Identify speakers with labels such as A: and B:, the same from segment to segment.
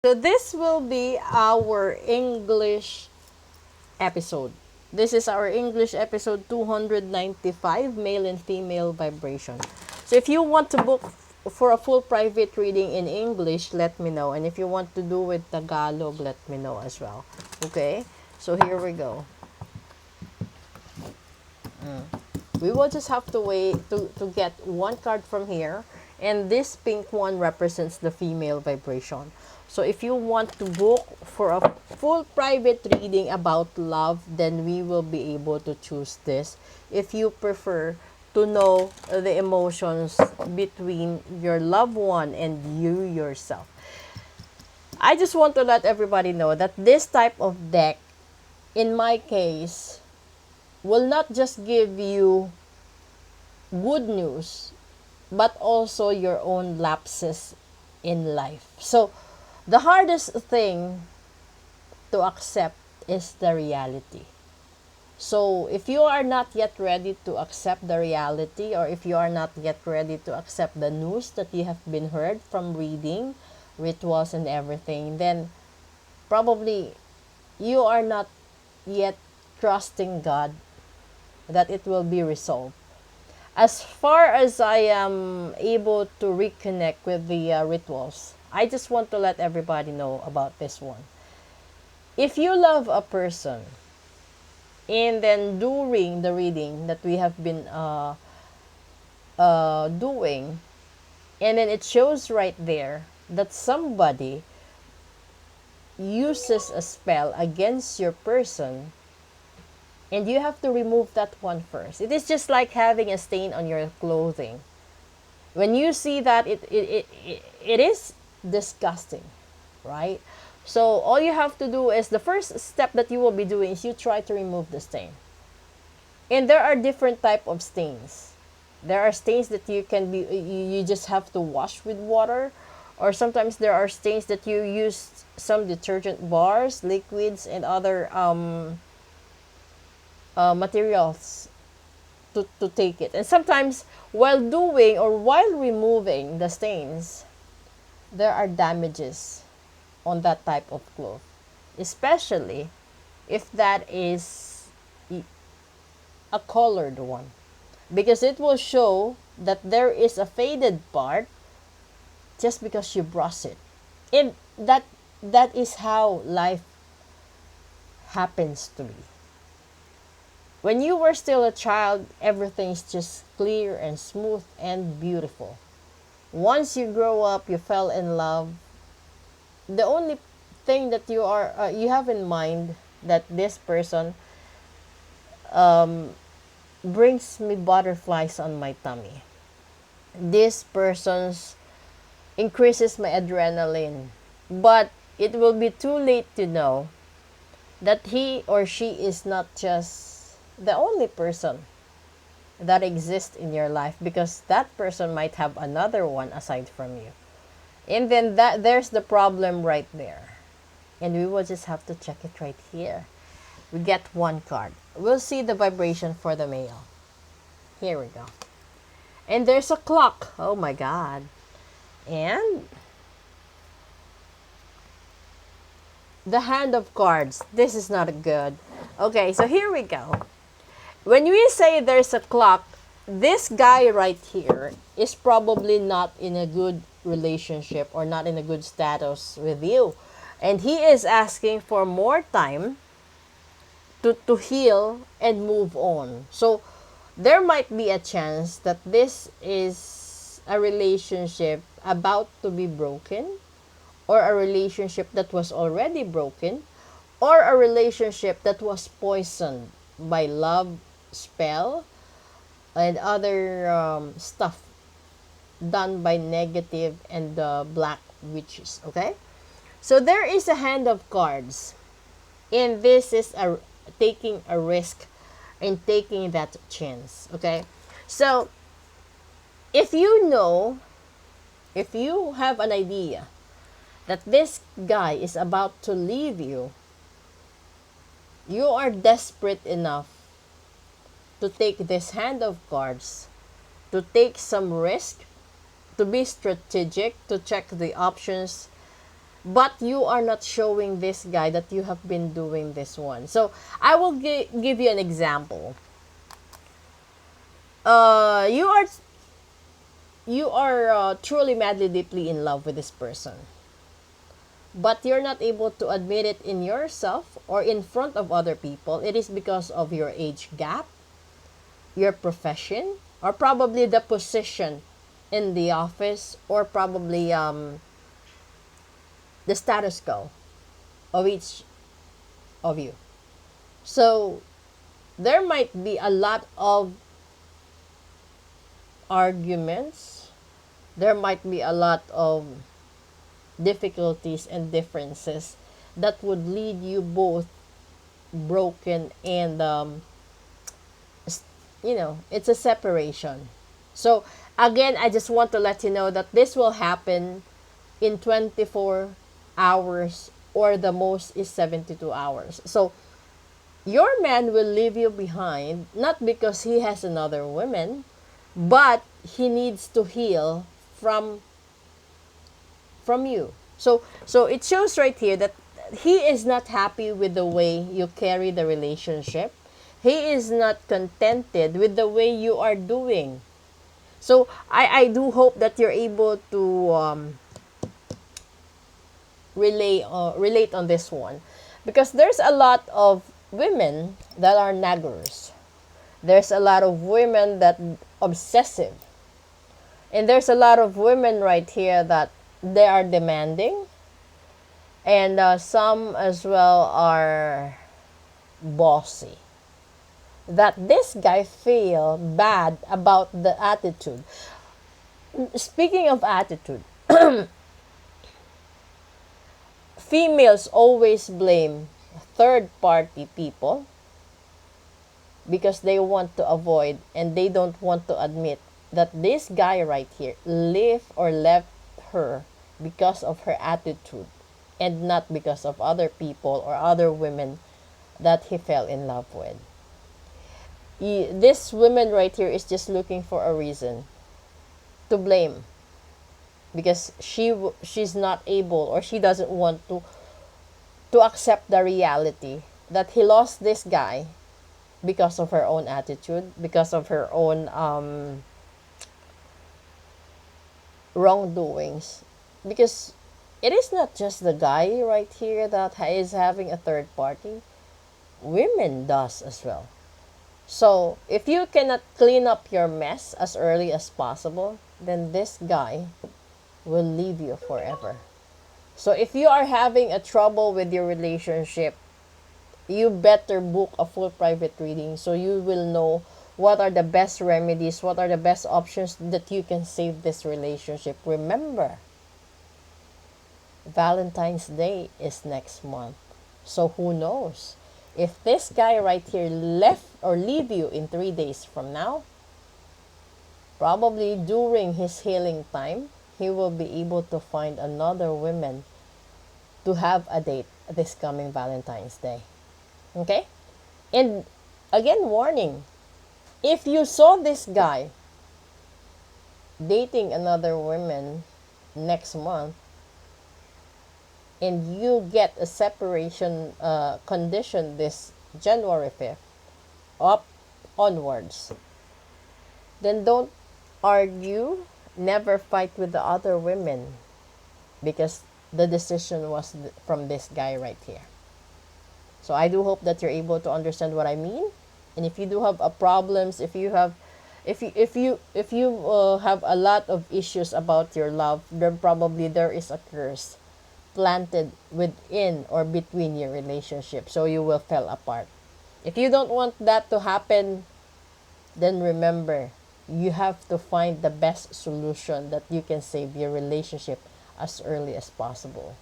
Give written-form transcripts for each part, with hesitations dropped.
A: So this will be our English episode. This is our English episode 295, male and female vibration. So if you want to book for a full private reading in English, let me know. And if you want to do with Tagalog, let me know as well. Okay? So here we go. We will just have to wait to get one card from here. And this pink one represents the female vibration. So if you want to book for a full private reading about love, then we will be able to choose this. If you prefer to know the emotions between your loved one and you yourself. I just want to let everybody know that this type of deck, in my case, will not just give you good news, but also your own lapses in life. So, the hardest thing to accept is the reality. So, if you are not yet ready to accept the reality, or if you are not yet ready to accept the news that you have been heard from reading, rituals, and everything, then probably you are not yet trusting God that it will be resolved. As far as I am able to reconnect with the rituals, I just want to let everybody know about this one. If you love a person, and then during the reading that we have been doing, and then it shows right there that somebody uses a spell against your person, and you have to remove that one first. It is just like having a stain on your clothing. When you see that, it is disgusting, right? So all you have to do is, the first step that you will be doing is you try to remove the stain. And there are different type of stains. There are stains that you can be, you just have to wash with water, or sometimes there are stains that you use some detergent bars, liquids, and other materials to take it. And sometimes while doing or while removing the stains, there are damages on that type of cloth, especially if that is a colored one, because it will show that there is a faded part just because you brush it. And that is how life happens to me. When you were still a child, everything's just clear and smooth and beautiful. Once you grow up, you fell in love. The only thing that you have in mind, that this person brings me butterflies on my tummy. This person's increases my adrenaline. But it will be too late to know that he or she is not just the only person that exists in your life, because that person might have another one aside from you. And then that there's the problem right there. And we will just have to check it right here. We get one card. We'll see the vibration for the male. Here we go. And there's a clock. Oh my God. And the hand of cards. This is not good. Okay, so here we go. When we say there's a clock, this guy right here is probably not in a good relationship or not in a good status with you. And he is asking for more time to heal and move on. So there might be a chance that this is a relationship about to be broken, or a relationship that was already broken, or a relationship that was poisoned by love spell and other stuff done by negative and black witches. Okay, so there is a hand of cards, and this is taking a risk and taking that chance. Okay, so if you know, if you have an idea that this guy is about to leave you, you are desperate enough to take this hand of cards, to take some risk, to be strategic, to check the options but you are not showing this guy that you have been doing this one. So I will give you an example. You are truly madly deeply in love with this person, but you're not able to admit it in yourself or in front of other people. It is because of your age gap, your profession, or probably the position in the office, or probably the status quo of each of you. So there might be a lot of arguments, there might be a lot of difficulties and differences that would lead you both broken, and it's a separation. So again, I just want to let you know that this will happen in 24 hours, or the most is 72 hours. So your man will leave you behind, not because he has another woman, but he needs to heal from you. So it shows right here that he is not happy with the way you carry the relationship. He is not contented with the way you are doing. So I do hope that you're able to relate on this one, because there's a lot of women that are naggers. There's a lot of women that obsessive. And there's a lot of women right here that they are demanding. And some as well are bossy. That this guy feel bad about the attitude. Speaking of attitude, females always blame third party people because they want to avoid, and they don't want to admit that this guy right here left her because of her attitude, and not because of other people or other women that he fell in love with. This woman right here is just looking for a reason to blame, because she's not able, or she doesn't want to accept the reality that he lost this guy because of her own attitude, because of her own wrongdoings. Because it is not just the guy right here that is having a third party. Women does as well. So if you cannot clean up your mess as early as possible, then this guy will leave you forever. So if you are having a trouble with your relationship, you better book a full private reading, so you will know what are the best remedies, what are the best options that you can save this relationship. Remember, Valentine's Day is next month. So who knows? If this guy right here left or leave you in 3 days from now, probably during his healing time, he will be able to find another woman to have a date this coming Valentine's Day. Okay? And again, warning. If you saw this guy dating another woman next month, and you get a separation condition this January 5th up onwards, then don't argue, never fight with the other women, because the decision was from this guy right here. So I do hope that you're able to understand what I mean. And if you do have problems, if you have have a lot of issues about your love, then probably there is a curse planted within or between your relationship, so you will fall apart. If you don't want that to happen, then remember, you have to find the best solution that you can save your relationship as early as possible.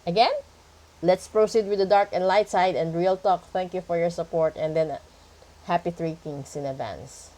A: Again, let's proceed with the dark and light side and real talk. Thank you for your support, and then happy 3 Kings in advance.